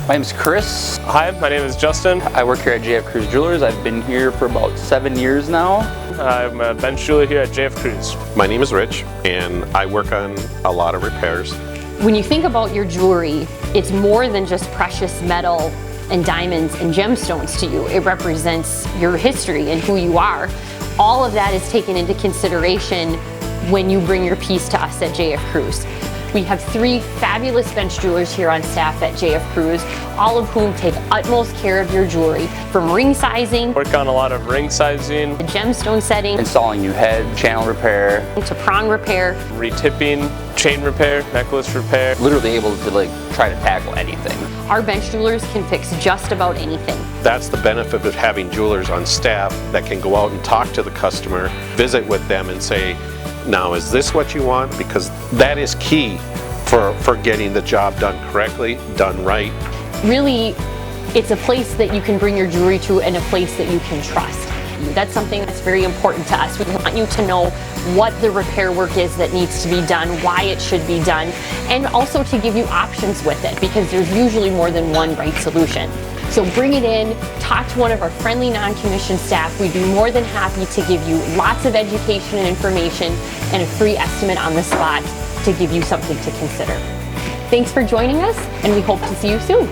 My name is Chris. Hi, my name is Justin. I work here at Kruse Jewelers. I've been here for about 7 years now. I'm a bench jeweler here at Kruse. My name is Rich, and I work on a lot of repairs. When you think about your jewelry, it's more than just precious metal and diamonds and gemstones to you. It represents your history and who you are. All of that is taken into consideration when you bring your piece to us at Kruse. We have 3 fabulous bench jewelers here on staff at Kruse, all of whom take utmost care of your jewelry, from ring sizing, Work on a lot of ring sizing, gemstone setting, Installing new head, channel repair. to prong repair. retipping, chain repair, necklace repair. Literally able to try to tackle anything. Our bench jewelers can fix just about anything. That's the benefit of having jewelers on staff that can go out and talk to the customer, visit with them and say, now is this what you want? Because that is key for getting the job done correctly, done right. Really, it's a place that you can bring your jewelry to and a place that you can trust. That's something that's very important to us. We want you to know what the repair work is that needs to be done, why it should be done, and also to give you options with it, because there's usually more than one right solution. So bring it in, talk to one of our friendly non-commissioned staff. We'd be more than happy to give you lots of education and information and a free estimate on the spot to give you something to consider. Thanks for joining us, and we hope to see you soon.